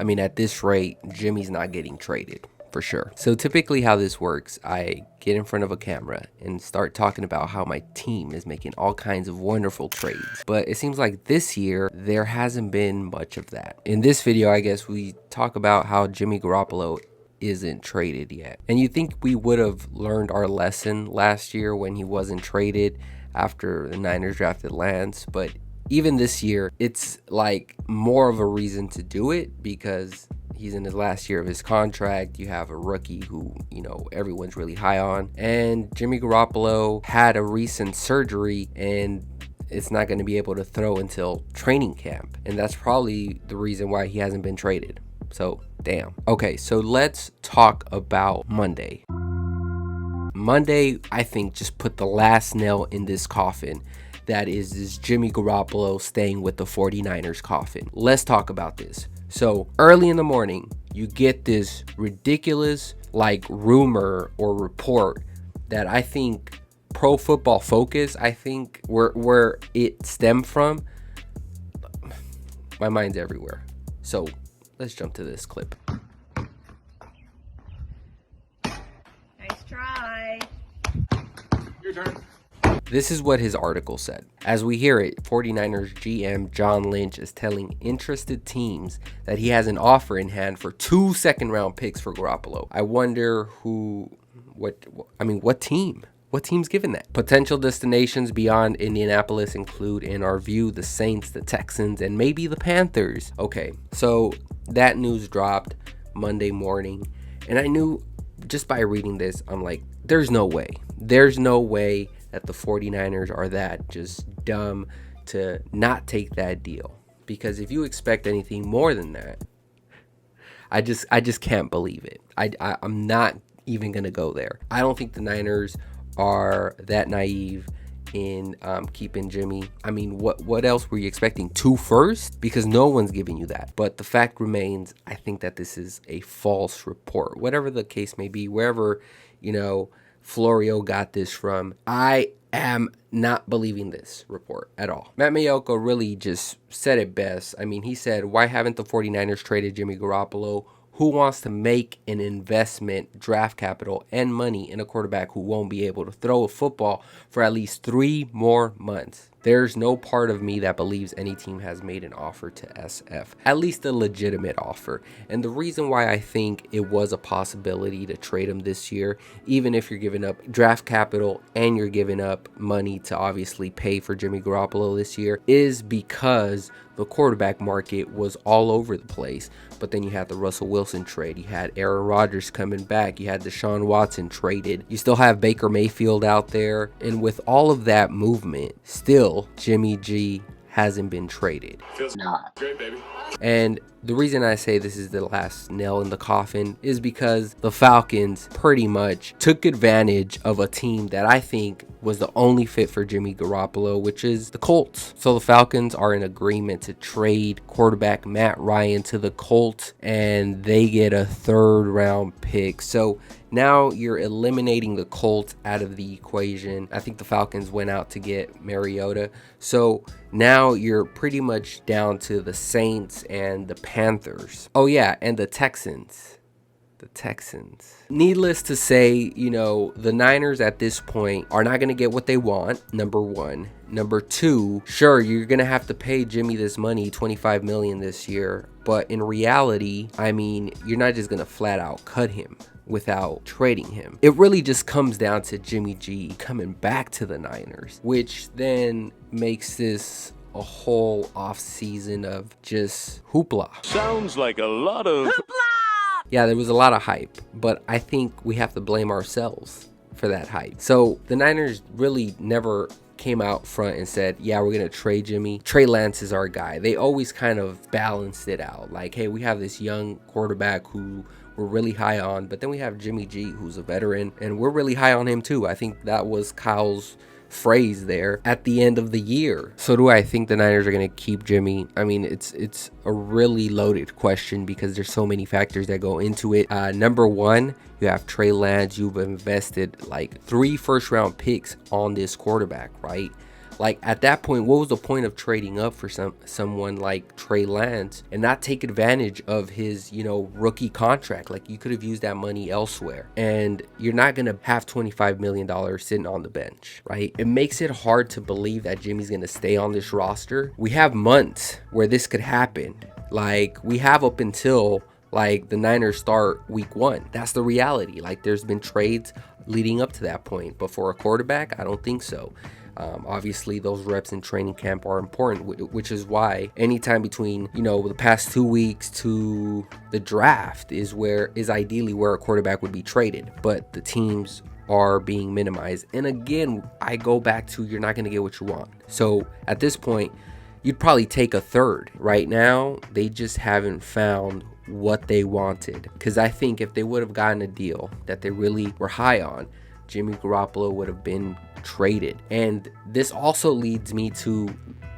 I mean, at this rate, Jimmy's not getting traded for sure. So typically how this works, I get in front of a camera and start talking about how my team is making all kinds of wonderful trades. But it seems like this year, there hasn't been much of that. In this video, I guess we talk about how Jimmy Garoppolo isn't traded yet. And you think we would have learned our lesson last year when he wasn't traded after the Niners drafted Lance, but even this year, it's like more of a reason to do it because he's in his last year of his contract. You have a rookie who, you know, everyone's really high on. And Jimmy Garoppolo had a recent surgery and it's not going to be able to throw until training camp. And that's probably the reason why he hasn't been traded. So, damn. Okay, so let's talk about Monday. Monday, I think, just put the last nail in this coffin. That is this Jimmy Garoppolo staying with the 49ers coffin. Let's talk about this. So early in the morning, you get this ridiculous like rumor or report that I think Pro Football Focus, I think where it stemmed from. My mind's everywhere. So let's jump to this clip. Nice try. Your turn. This is what his article said. As we hear it, 49ers GM John Lynch is telling interested teams that he has an offer in hand for 2 second-round picks for Garoppolo. I wonder what team? What team's given that? Potential destinations beyond Indianapolis include, in our view, the Saints, the Texans, and maybe the Panthers. Okay, so that news dropped Monday morning, and I knew just by reading this, I'm like, there's no way. There's no way that the 49ers are that just dumb to not take that deal. Because if you expect anything more than that, I just can't believe it. I'm not even going to go there. I don't think the Niners are that naive in keeping Jimmy. I mean, what else were you expecting? 2 firsts? Because no one's giving you that. But the fact remains, I think that this is a false report. Whatever the case may be, wherever, you know, Florio got this from, I am not believing this report at all. Matt Maiocco really just said it best. I mean, he said, why haven't the 49ers traded Jimmy Garoppolo? Who wants to make an investment, draft capital, and money in a quarterback who won't be able to throw a football for at least 3 more months? There's no part of me that believes any team has made an offer to SF, at least a legitimate offer. And the reason why I think it was a possibility to trade him this year, even if you're giving up draft capital and you're giving up money to obviously pay for Jimmy Garoppolo this year, is because the quarterback market was all over the place. But then you had the Russell Wilson trade. You had Aaron Rodgers coming back. You had Deshaun Watson traded. You still have Baker Mayfield out there. And with all of that movement, still Jimmy G hasn't been traded. Feels great, baby. And the reason I say this is the last nail in the coffin is because the Falcons pretty much took advantage of a team that I think was the only fit for Jimmy Garoppolo, which is the Colts. So the Falcons are in agreement to trade quarterback Matt Ryan to the Colts, and they get a 3rd-round pick. So now you're eliminating the Colts out of the equation. I think the Falcons went out to get Mariota. So now you're pretty much down to the Saints and the Panthers. Oh yeah, and the Texans. Needless to say, you know, the Niners at this point are not going to get what they want, number one. Number two, sure, you're going to have to pay Jimmy this money, $25 million this year. But in reality, I mean, you're not just going to flat out cut him without trading him. It really just comes down to Jimmy G coming back to the Niners, which then makes this a whole off season of just hoopla. Sounds like a lot of hoopla! Yeah, there was a lot of hype, but I think we have to blame ourselves for that hype. So the Niners really never came out front and said, yeah, we're going to trade Jimmy. Trey Lance is our guy. They always kind of balanced it out. Like, hey, we have this young quarterback who we're really high on, but then we have Jimmy G, who's a veteran, and we're really high on him too. I think that was Kyle's phrase there at the end of the year. So do I think the Niners are going to keep Jimmy? I mean, it's a really loaded question because there's so many factors that go into it. Number one, you have Trey Lance. You've invested like 3 first-round picks on this quarterback, right? Like at that point, what was the point of trading up for someone like Trey Lance and not take advantage of his, you know, rookie contract? Like you could have used that money elsewhere, and you're not gonna have $25 million sitting on the bench, right? It makes it hard to believe that Jimmy's gonna stay on this roster. We have months where this could happen. Like we have up until like the Niners start week 1. That's the reality. Like there's been trades leading up to that point, but for a quarterback, I don't think so. Obviously those reps in training camp are important, which is why anytime between, you know, the past 2 weeks to the draft is ideally where a quarterback would be traded, but the teams are being minimized. And again, I go back to, you're not going to get what you want. So at this point, you'd probably take a third. Right now, they just haven't found what they wanted, because I think if they would have gotten a deal that they really were high on, Jimmy Garoppolo would have been traded. And this also leads me to,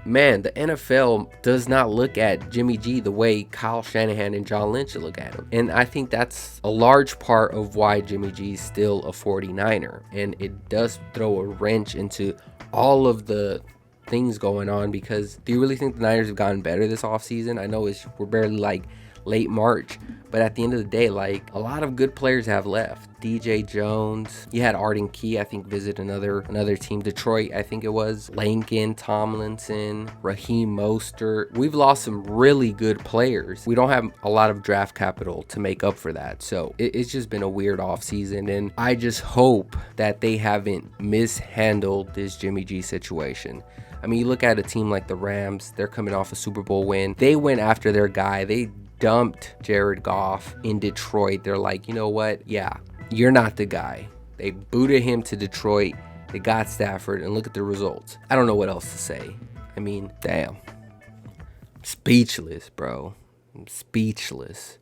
man, the NFL does not look at Jimmy G the way Kyle Shanahan and John Lynch look at him. And I think that's a large part of why Jimmy G is still a 49er. And it does throw a wrench into all of the things going on, because do you really think the Niners have gotten better this offseason? I know we're barely like late March, but at the end of the day, like a lot of good players have left. DJ Jones, you had Arden Key, I think, visit another team. Detroit, I think it was. Lincoln, Tomlinson, Raheem Mostert. We've lost some really good players. We don't have a lot of draft capital to make up for that. So it's just been a weird offseason, and I just hope that they haven't mishandled this Jimmy G situation. I mean, you look at a team like the Rams, they're coming off a Super Bowl win. They went after their guy. They dumped Jared Goff in Detroit. They're like, you know what? Yeah, you're not the guy. They booted him to Detroit. They got Stafford, and look at the results. I don't know what else to say. I mean, damn. Speechless, bro. I'm speechless.